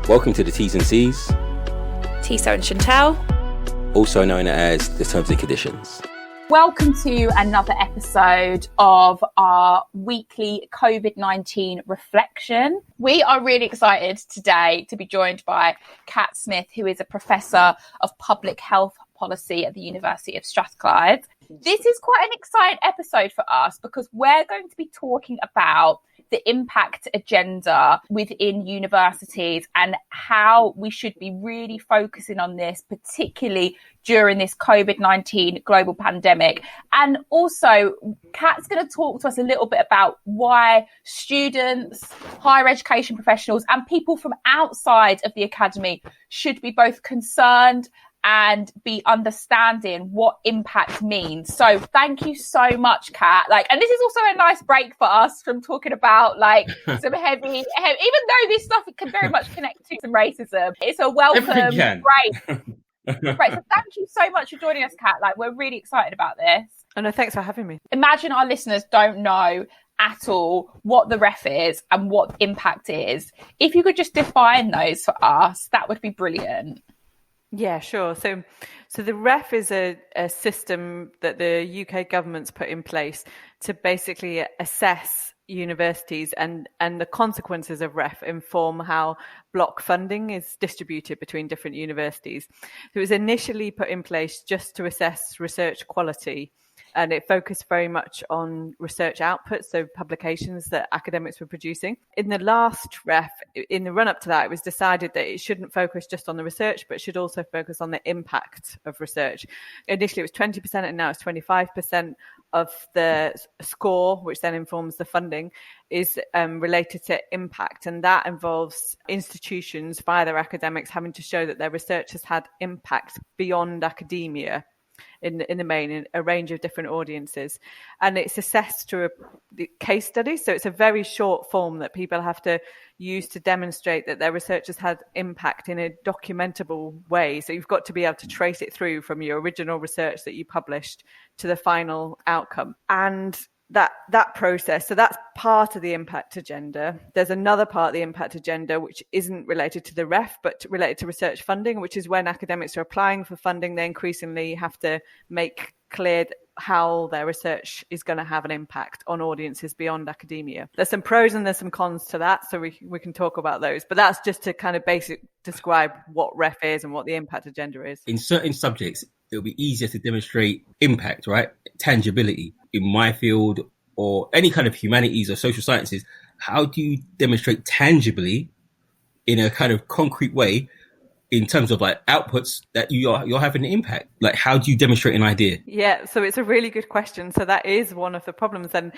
Welcome to the T's and C's. Tisa and Chantal. Also known as the Terms and Conditions. Welcome to another episode of our weekly COVID-19 reflection. We are really excited today to be joined by Kat Smith, who is a professor of public health policy at the University of Strathclyde. This is quite an exciting episode for us because we're going to be talking about the impact agenda within universities and how we should be really focusing on this, particularly during this COVID-19 global pandemic. And also, Kat's going to talk to us a little bit about why students, higher education professionals, and people from outside of the academy should be both concerned and be understanding what impact means. So thank you so much, Kat. And this is also a nice break for us from talking about some heavy, even though this stuff can very much connect to some racism. It's a welcome break. Right, so thank you so much for joining us, Kat. We're really excited about this. Oh no, thanks for having me. Imagine our listeners don't know at all what the REF is and what impact is. If you could just define those for us, that would be brilliant. Yeah, sure. So the REF is a system that the UK government's put in place to basically assess universities, and the consequences of REF inform how block funding is distributed between different universities. It was initially put in place just to assess research quality, and it focused very much on research outputs, so publications that academics were producing. In the last REF, in the run-up to that, it was decided that it shouldn't focus just on the research, but should also focus on the impact of research. Initially, it was 20%, and now it's 25% of the score, which then informs the funding, is related to impact. And that involves institutions, via their academics, having to show that their research has had impact beyond academia. In the main, in a range of different audiences. And it's assessed through a case study. So it's a very short form that people have to use to demonstrate that their research has had impact in a documentable way. So you've got to be able to trace it through from your original research that you published to the final outcome. And that process, so that's part of the impact agenda. There's another part of the impact agenda which isn't related to the REF but related to research funding, which is when academics are applying for funding, they increasingly have to make clear how their research is going to have an impact on audiences beyond academia. There's some pros and there's some cons to that, so we can talk about those. But that's just to kind of describe what REF is and what the impact agenda is. In certain subjects, it'll be easier to demonstrate impact, right? Tangibility. In my field or any kind of humanities or social sciences, how do you demonstrate tangibly in a kind of concrete way in terms of outputs that you're having an impact? How do you demonstrate an idea? Yeah, so it's a really good question. So that is one of the problems. And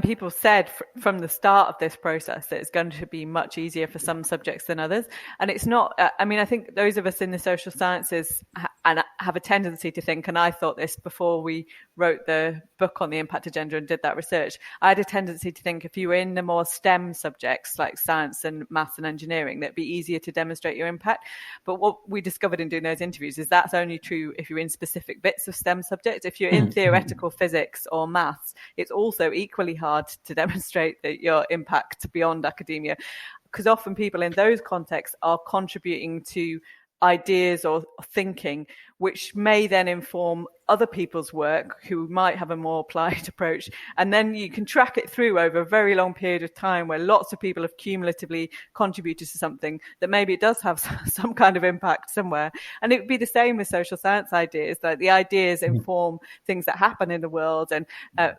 people said from the start of this process that it's going to be much easier for some subjects than others. And it's not, I think those of us in the social sciences have a tendency to think, and I thought this before we wrote the book on the impact agenda and did that research, I had a tendency to think if you were in the more STEM subjects like science and maths and engineering, that'd be easier to demonstrate your impact. But what we discovered in doing those interviews is that's only true if you're in specific bits of STEM subjects. If you're in theoretical physics or maths, it's also equally hard to demonstrate that your impact beyond academia, because often people in those contexts are contributing to ideas or thinking which may then inform other people's work who might have a more applied approach. And then you can track it through over a very long period of time where lots of people have cumulatively contributed to something that maybe it does have some kind of impact somewhere. And it would be the same with social science ideas, that the ideas inform things that happen in the world, and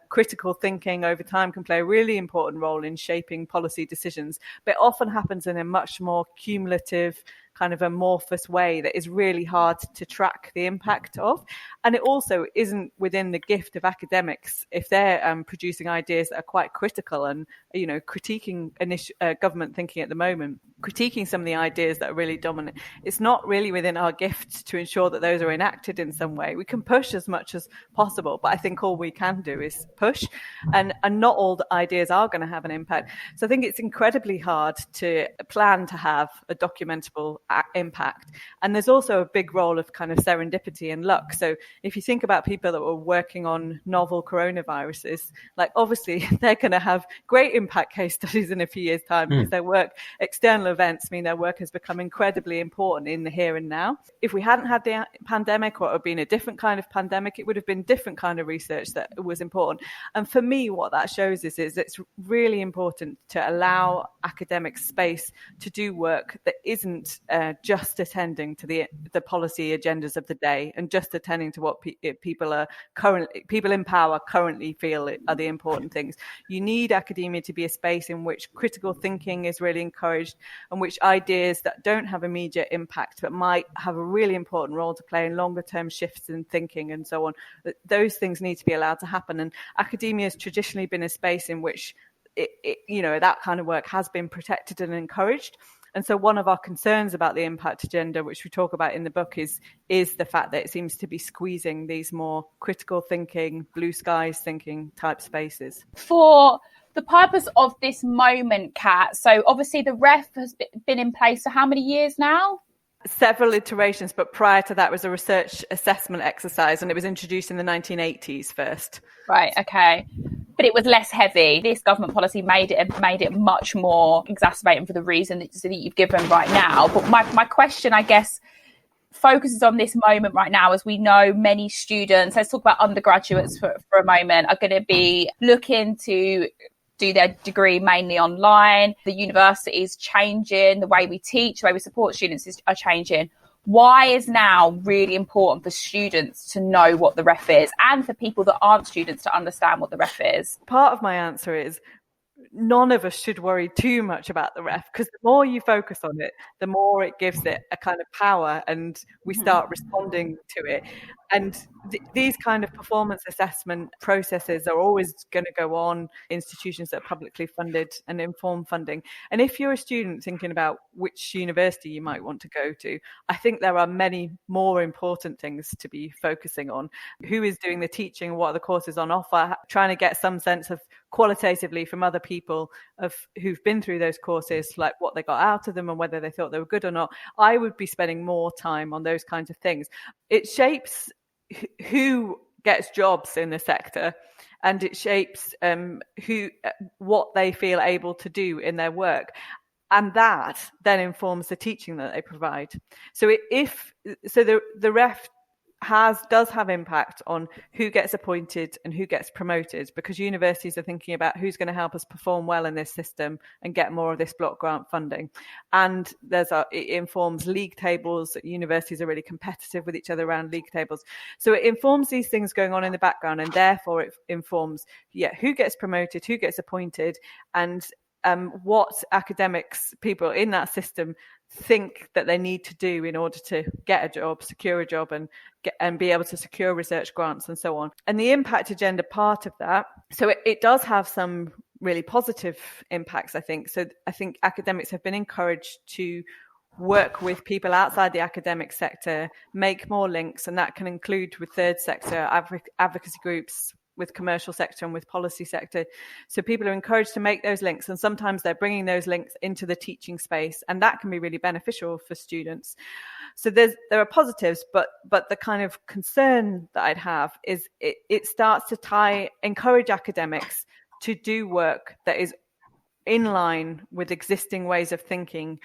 critical thinking over time can play a really important role in shaping policy decisions. But it often happens in a much more cumulative, kind of amorphous way that is really hard to track the impact of. And it also isn't within the gift of academics if they're producing ideas that are quite critical and, critiquing government thinking at the moment, critiquing some of the ideas that are really dominant. It's not really within our gift to ensure that those are enacted in some way. We can push as much as possible, but I think all we can do is push, and not all the ideas are going to have an impact. So I think it's incredibly hard to plan to have a documentable impact. And there's also a big role of kind of serendipity and luck. So if you think about people that were working on novel coronaviruses, obviously they're going to have great impact case studies in a few years' time because their work external events mean their work has become incredibly important in the here and now. If we hadn't had the pandemic, or it had been a different kind of pandemic, it would have been different kind of research that was important. And for me, what that shows is it's really important to allow academics space to do work that isn't just attending to the policy agendas of the day and just attending to what people in power currently feel are the important things. You need academia to be a space in which critical thinking is really encouraged, and which ideas that don't have immediate impact but might have a really important role to play in longer term shifts in thinking and so on, those things need to be allowed to happen. And academia has traditionally been a space in which that kind of work has been protected and encouraged. And so one of our concerns about the impact agenda, which we talk about in the book, is the fact that it seems to be squeezing these more critical thinking, blue skies thinking type spaces. For the purpose of this moment, Kat, so obviously the REF has been in place for how many years now? Several iterations, but prior to that was a research assessment exercise, and it was introduced in the 1980s first. Right, okay. But it was less heavy. This government policy made it much more exacerbating for the reason that you've given right now. But my question, I guess, focuses on this moment right now. As we know, many students, let's talk about undergraduates for a moment, are going to be looking to do their degree mainly online. The university is changing. The way we teach, the way we support students are changing. Why is now really important for students to know what the REF is, and for people that aren't students to understand what the REF is? Part of my answer is none of us should worry too much about the REF, because the more you focus on it, the more it gives it a kind of power, and we start responding to it. And these kind of performance assessment processes are always going to go on institutions that are publicly funded and inform funding. And if you're a student thinking about which university you might want to go to, I think there are many more important things to be focusing on. Who is doing the teaching? What are the courses on offer? Trying to get some sense of qualitatively from other people of who've been through those courses, like what they got out of them and whether they thought they were good or not. I would be spending more time on those kinds of things. It shapes who gets jobs in the sector, and it shapes what they feel able to do in their work, and that then informs the teaching that they provide. So the REF does have impact on who gets appointed and who gets promoted, because universities are thinking about who's going to help us perform well in this system and get more of this block grant funding. And it informs league tables. Universities are really competitive with each other around league tables. So it informs these things going on in the background, and therefore it informs who gets promoted, who gets appointed, and what academics, people in that system, think that they need to do in order to get a job, secure a job, and be able to secure research grants and so on. And the impact agenda part of that, so it does have some really positive impacts, I think. So I think academics have been encouraged to work with people outside the academic sector, make more links, and that can include with third sector advocacy groups, with commercial sector and with policy sector. So people are encouraged to make those links, and sometimes they're bringing those links into the teaching space, and that can be really beneficial for students. So there are positives, but the kind of concern that I'd have is it starts to encourage academics to do work that is in line with existing ways of thinking,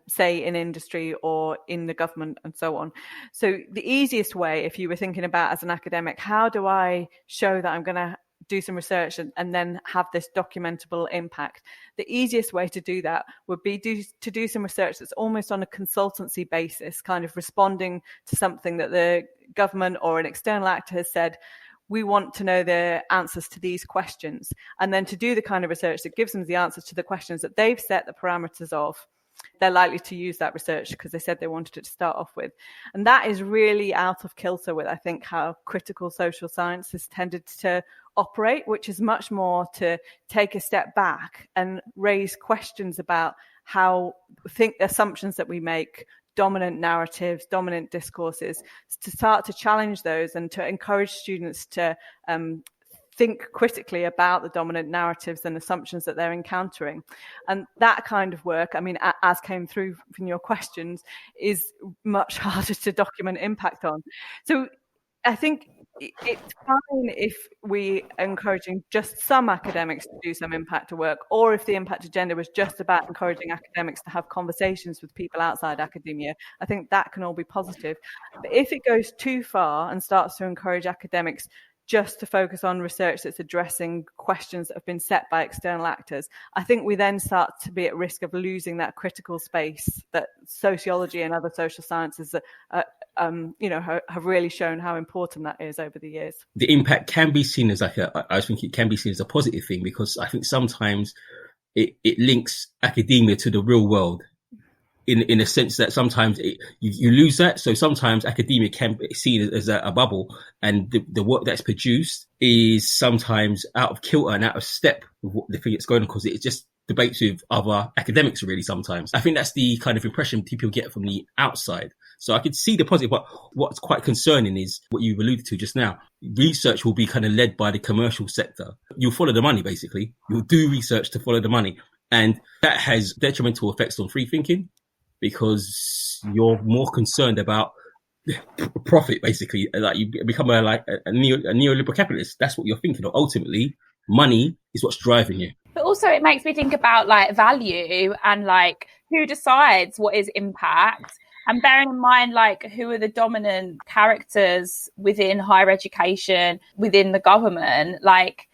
say in industry or in the government and so on. So the easiest way, if you were thinking about as an academic, how do I show that I'm going to do some research and then have this documentable impact? The easiest way to do that would be to do some research that's almost on a consultancy basis, kind of responding to something that the government or an external actor has said. We want to know the answers to these questions, and then to do the kind of research that gives them the answers to the questions that they've set the parameters of. They're likely to use that research because they said they wanted it to start off with. And that is really out of kilter with, I think, how critical social science has tended to operate, which is much more to take a step back and raise questions about how assumptions that we make, dominant narratives, dominant discourses, to start to challenge those and to encourage students to think critically about the dominant narratives and assumptions that they're encountering. And that kind of work, I mean, as came through from your questions, is much harder to document impact on. So I think it's fine if we encouraging just some academics to do some impact work, or if the impact agenda was just about encouraging academics to have conversations with people outside academia. I think that can all be positive. But if it goes too far and starts to encourage academics just to focus on research that's addressing questions that have been set by external actors, I think we then start to be at risk of losing that critical space that sociology and other social sciences have really shown how important that is over the years. The impact can be seen as I think it can be seen as a positive thing, because I think sometimes it links academia to the real world. In a sense that sometimes you lose that. So sometimes academia can be seen as a bubble, and the work that's produced is sometimes out of kilter and out of step with what the thing that's going on, because it just debates with other academics really sometimes. I think that's the kind of impression people get from the outside. So I could see the positive, but what's quite concerning is what you've alluded to just now. Research will be kind of led by the commercial sector. You'll follow the money, basically. You'll do research to follow the money. And that has detrimental effects on free thinking, because you're more concerned about profit, basically. Like you become a neoliberal capitalist. That's what you're thinking of. Ultimately, money is what's driving you. But also it makes me think about like value and like who decides what is impact, and bearing in mind like who are the dominant characters within higher education, within the government. Like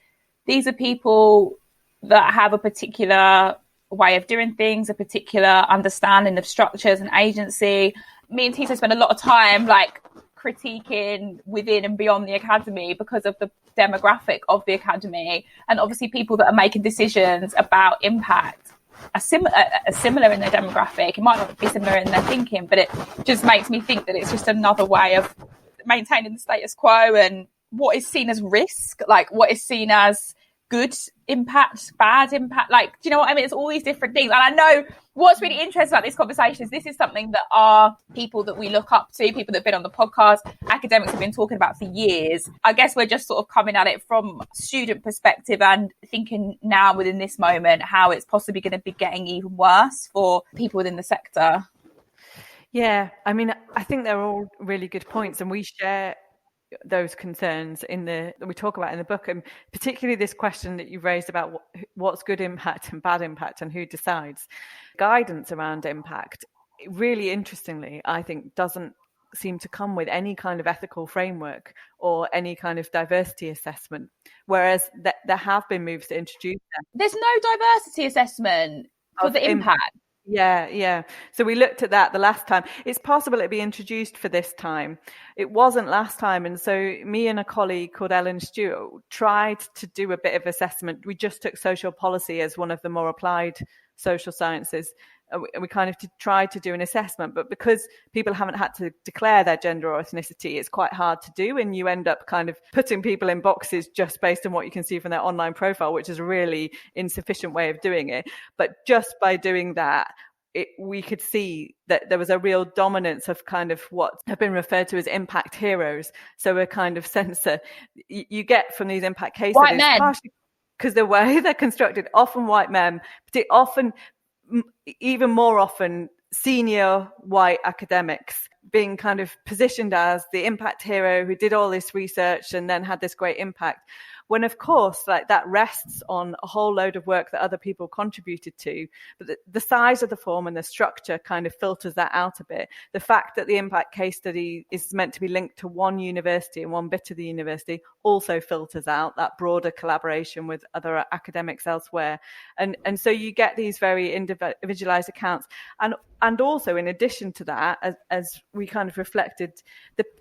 these are people that have a particular way of doing things, a particular understanding of structures and agency. Me and Tito spend a lot of time like critiquing within and beyond the academy because of the demographic of the academy, and obviously people that are making decisions about impact are similar in their demographic. It might not be similar in their thinking, but it just makes me think that it's just another way of maintaining the status quo, and what is seen as risk, like what is seen as good impact, bad impact, like, do you know what I mean? It's all these different things. And I know what's really interesting about this conversation is this is something that are people that we look up to, people that have been on the podcast, academics have been talking about for years. I guess we're just sort of coming at it from student perspective and thinking now within this moment how it's possibly going to be getting even worse for people within the sector. Yeah, I mean, I think they're all really good points, and we share those concerns we talk about in the book, and particularly this question that you've raised about what's good impact and bad impact and who decides. Guidance around impact, really interestingly, I think doesn't seem to come with any kind of ethical framework or any kind of diversity assessment, whereas there have been moves to introduce them. There's no diversity assessment for the impact. Yeah. So we looked at that the last time. It's possible it'd be introduced for this time. It wasn't last time. And so me and a colleague called Ellen Stewart tried to do a bit of assessment. We just took social policy as one of the more applied social sciences. We kind of tried to do an assessment, but because people haven't had to declare their gender or ethnicity, it's quite hard to do. And you end up kind of putting people in boxes just based on what you can see from their online profile, which is a really insufficient way of doing it. But just by doing that, we could see that there was a real dominance of kind of what have been referred to as impact heroes. So a kind of sense that you get from these impact case studies, partially because the way they're constructed, often white men, often even more often senior white academics being kind of positioned as the impact hero who did all this research and then had this great impact, when of course like that rests on a whole load of work that other people contributed to, but the size of the form and the structure kind of filters that out a bit. The fact that the impact case study is meant to be linked to one university and one bit of the university also filters out that broader collaboration with other academics elsewhere, and so you get these very individualized accounts. And also, in addition to that, as we kind of reflected,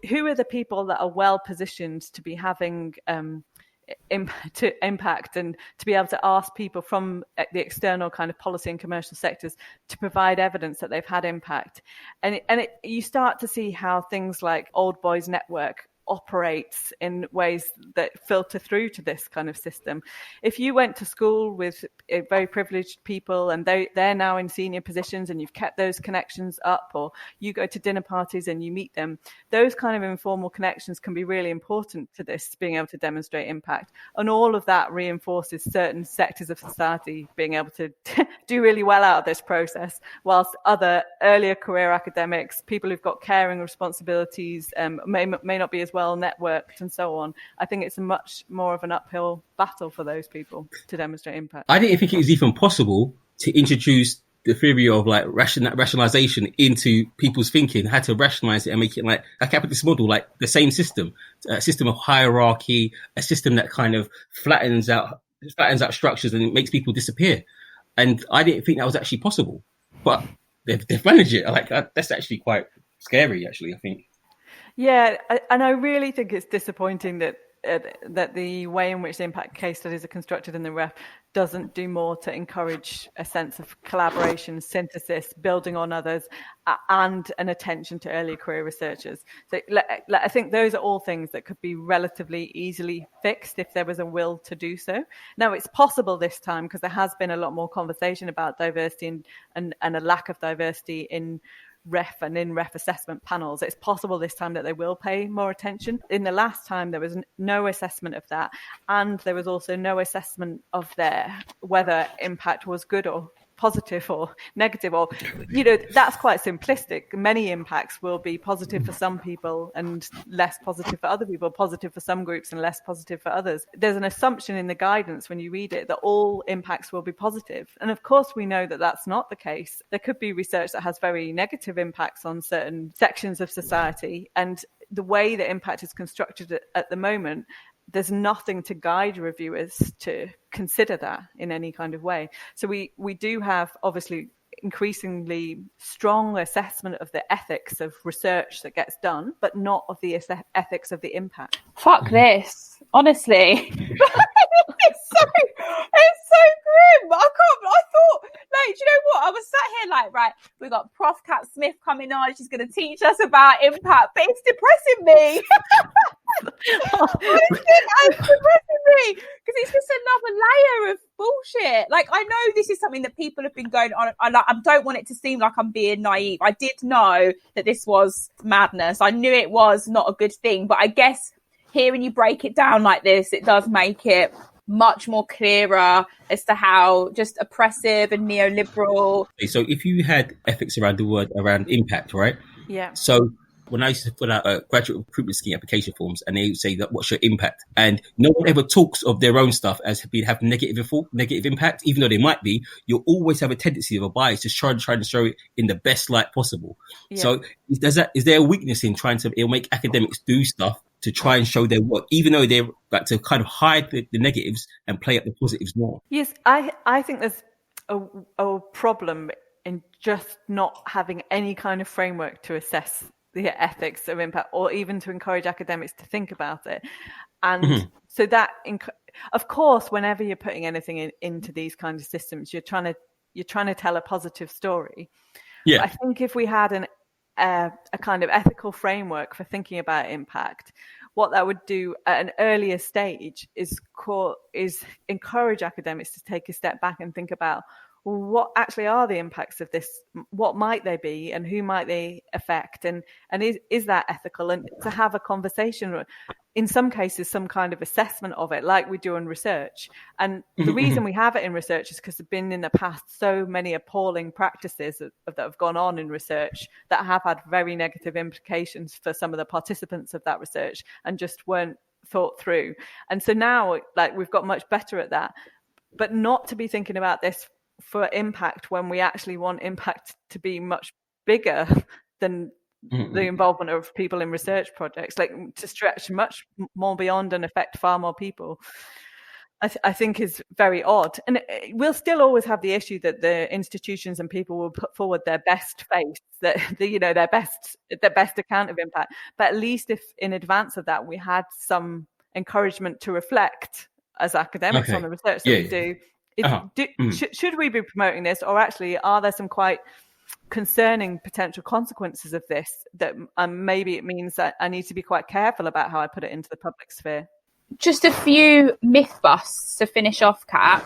who are the people that are well positioned to be having impact and to be able to ask people from the external kind of policy and commercial sectors to provide evidence that they've had impact. And you start to see how things like Old Boys Network operates in ways that filter through to this kind of system. If you went to school with very privileged people and they're now in senior positions and you've kept those connections up, or you go to dinner parties and you meet them, those kind of informal connections can be really important to this being able to demonstrate impact. And all of that reinforces certain sectors of society being able to do really well out of this process, whilst other earlier career academics, people who've got caring responsibilities, may not be as well well networked and so on, I think it's a much more of an uphill battle for those people to demonstrate impact. I didn't think it was even possible to introduce the theory of like rationalization into people's thinking. Had to rationalize it and make it like a capitalist model, like the same system, a system of hierarchy, a system that kind of flattens out structures and makes people disappear. And I didn't think that was actually possible, but they've managed it. Like that's actually quite scary, actually, I think. Yeah, and I really think it's disappointing that the way in which the impact case studies are constructed in the ref doesn't do more to encourage a sense of collaboration, synthesis, building on others, and an attention to early career researchers. So I think those are all things that could be relatively easily fixed if there was a will to do so. Now, it's possible this time because there has been a lot more conversation about diversity and a lack of diversity in ref and in ref assessment panels. It's possible this time that they will pay more attention. In the last time, there was no assessment of that, and there was also no assessment of whether impact was good or positive or negative, or that's quite simplistic. Many impacts will be positive for some people and less positive for other people, positive for some groups and less positive for others. There's an assumption in the guidance when you read it that all impacts will be positive, and of course we know that that's not the case. There could be research that has very negative impacts on certain sections of society, and the way that impact is constructed at the moment, there's nothing to guide reviewers to consider that in any kind of way. So we do have obviously increasingly strong assessment of the ethics of research that gets done, but not of the ethics of the impact. Fuck this, honestly. it's so grim. I thought, like, do you know what? I was sat here like, right, we got Prof. Kat Smith coming on. She's going to teach us about impact, but it's depressing me. It's depressing me because it's just another layer of bullshit. Like, I know this is something that people have been going on. I don't want it to seem like I'm being naive. I did know that this was madness. I knew it was not a good thing, but I guess hearing you break it down like this, it does make it much more clearer as to how just oppressive and neoliberal. So if you had ethics around impact, right? Yeah. So when I used to put out graduate recruitment scheme application forms, and they would say that what's your impact, and no one ever talks of their own stuff as having negative impact, even though they might be. You'll always have a tendency of a bias to try to show it in the best light possible. Yeah. So is there a weakness in it'll make academics do stuff to try and show their work, even though they're like to kind of hide the negatives and play up the positives more? Yes, I think there's a problem in just not having any kind of framework to assess the ethics of impact, or even to encourage academics to think about it. And so that, of course, whenever you're putting anything into these kinds of systems, you're trying to tell a positive story. Yeah. But I think if we had a kind of ethical framework for thinking about impact, what that would do at an earlier stage is encourage academics to take a step back and think about, well, what actually are the impacts of this? What might they be, and who might they affect? And is that ethical? And to have a conversation, in some cases, some kind of assessment of it, like we do in research. And the reason we have it in research is because there have been in the past so many appalling practices that have gone on in research that have had very negative implications for some of the participants of that research and just weren't thought through. And so now, like, we've got much better at that, but not to be thinking about this for impact when we actually want impact to be much bigger than the involvement of people in research projects, like to stretch much more beyond and affect far more people, I think is very odd. And we'll still always have the issue that the institutions and people will put forward their best face, their best account of impact. But at least if in advance of that we had some encouragement to reflect as academics on the research that we do. Should we be promoting this, or actually are there some quite concerning potential consequences of this that maybe it means that I need to be quite careful about how I put it into the public sphere? Just a few myth busts to finish off, Kat.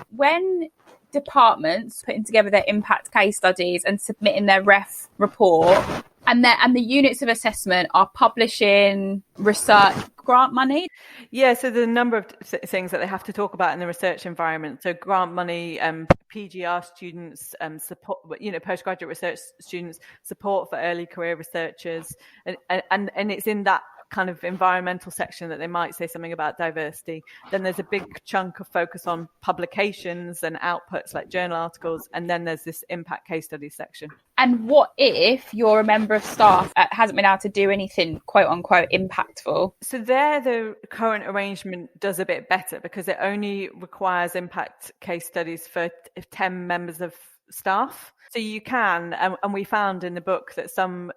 When departments putting together their impact case studies and submitting their ref report, and the units of assessment are publishing research grant money? Yeah, so there's a number of things that they have to talk about in the research environment. So grant money, PGR students, support, postgraduate research students, support for early career researchers, and it's in that kind of environmental section that they might say something about diversity. Then there's a big chunk of focus on publications and outputs like journal articles. And then there's this impact case study section. And what if you're a member of staff that hasn't been able to do anything quote unquote impactful? So there, the current arrangement does a bit better because it only requires impact case studies for 10 members of staff. So you can, and we found in the book that some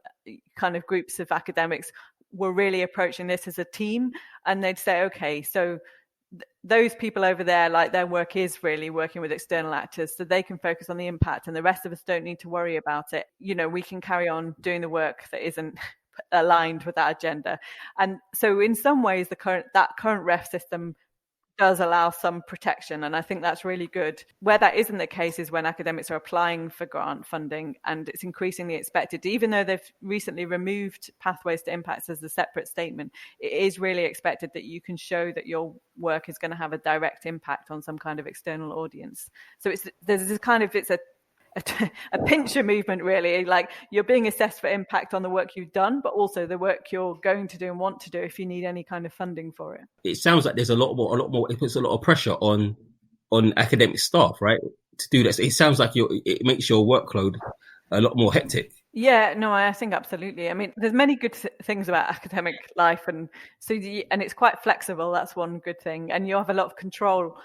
kind of groups of academics were really approaching this as a team, and they'd say, okay, so those people over there, like their work is really working with external actors, so they can focus on the impact and the rest of us don't need to worry about it. You know, we can carry on doing the work that isn't aligned with that agenda. And so in some ways, that current ref system does allow some protection, and I think that's really good. Where that isn't the case is when academics are applying for grant funding, and it's increasingly expected, even though they've recently removed pathways to impacts as a separate statement, it is really expected that you can show that your work is going to have a direct impact on some kind of external audience. So it's a pincher movement, really, like you're being assessed for impact on the work you've done, but also the work you're going to do and want to do if you need any kind of funding for it. It sounds like there's a lot more. It puts a lot of pressure on academic staff, right, to do this. It sounds like it makes your workload a lot more hectic. Yeah, no, I think absolutely. I mean, there's many good things about academic life, and it's quite flexible. That's one good thing, and you have a lot of control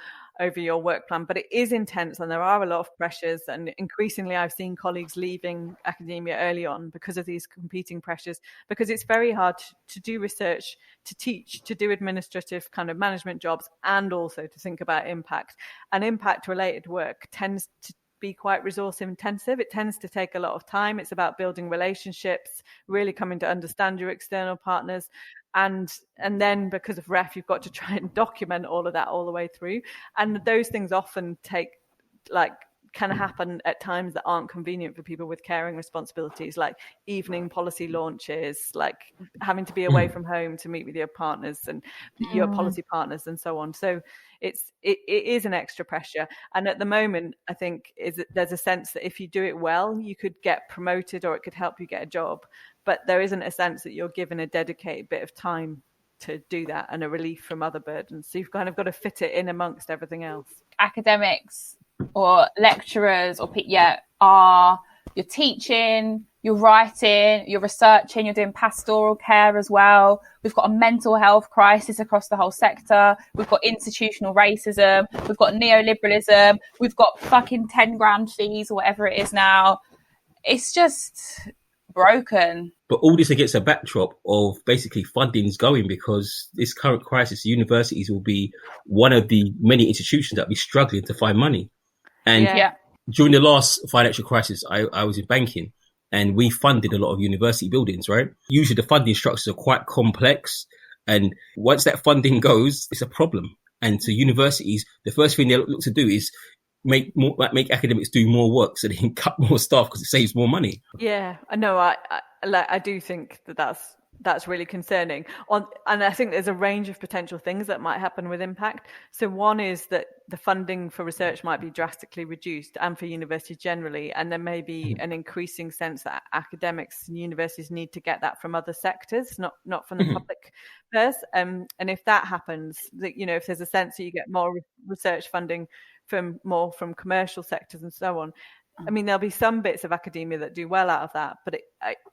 over your work plan, but it is intense and there are a lot of pressures, and increasingly I've seen colleagues leaving academia early on because of these competing pressures, because it's very hard to do research, to teach, to do administrative kind of management jobs, and also to think about impact. And impact related work tends to be quite resource intensive. It tends to take a lot of time. It's about building relationships, really coming to understand your external partners. And then because of REF, you've got to try and document all of that all the way through. And those things often can happen at times that aren't convenient for people with caring responsibilities, like evening policy launches, like having to be away from home to meet with your partners and your policy partners and so on. So it is an extra pressure. And at the moment, I think there's a sense that if you do it well, you could get promoted or it could help you get a job. But there isn't a sense that you're given a dedicated bit of time to do that and a relief from other burdens. So you've kind of got to fit it in amongst everything else. Academics or lecturers you're teaching, you're writing, you're researching, you're doing pastoral care as well. We've got a mental health crisis across the whole sector. We've got institutional racism. We've got neoliberalism. We've got fucking 10 grand fees or whatever it is now. It's just broken. But all this against a backdrop of basically funding's going, because this current crisis, universities will be one of the many institutions that will be struggling to find money. And during the last financial crisis, I was in banking and we funded a lot of university buildings, right? Usually the funding structures are quite complex. And once that funding goes, it's a problem. And to universities, the first thing they look to do is make academics do more work so they can cut more staff because it saves more money. Yeah, I know. I do think that's really concerning. And I think there's a range of potential things that might happen with impact. So one is that the funding for research might be drastically reduced, and for universities generally, and there may be an increasing sense that academics and universities need to get that from other sectors, not from the public purse. And if that happens, if there's a sense that you get more research funding from commercial sectors and so on, I mean, there'll be some bits of academia that do well out of that, but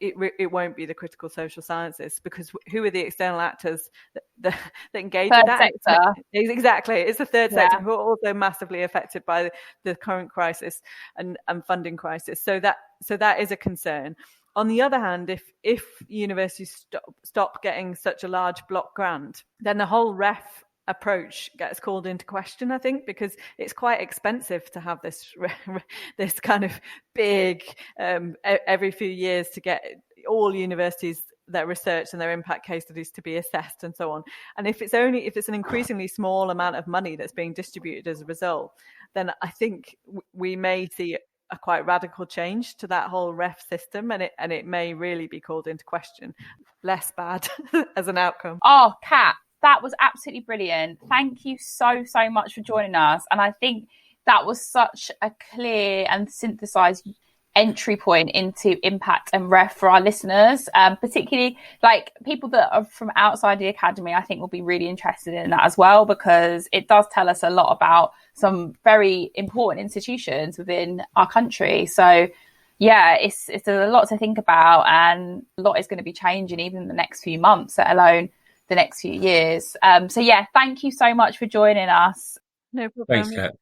it won't be the critical social sciences, because who are the external actors that engage third with that? sector. Exactly. It's the third sector who are also massively affected by the current crisis and funding crisis. So that is a concern. On the other hand, if universities stop getting such a large block grant, then the whole REF approach gets called into question, I think, because it's quite expensive to have this kind of big every few years to get all universities, their research and their impact case studies to be assessed and so on. And if it's an increasingly small amount of money that's being distributed as a result, then I think we may see a quite radical change to that whole REF system, and it may really be called into question. Less bad as an outcome. Oh, Kat, that was absolutely brilliant. Thank you so much for joining us. And I think that was such a clear and synthesized entry point into impact and ref for our listeners, particularly like people that are from outside the academy. I think will be really interested in that as well, because it does tell us a lot about some very important institutions within our country. So yeah, it's a lot to think about, and a lot is going to be changing even in the next few months, let alone the next few years. So yeah, thank you so much for joining us. No problem. Thanks, Kat.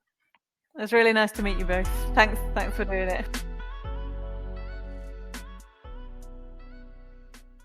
It was really nice to meet you both. Thanks for doing it.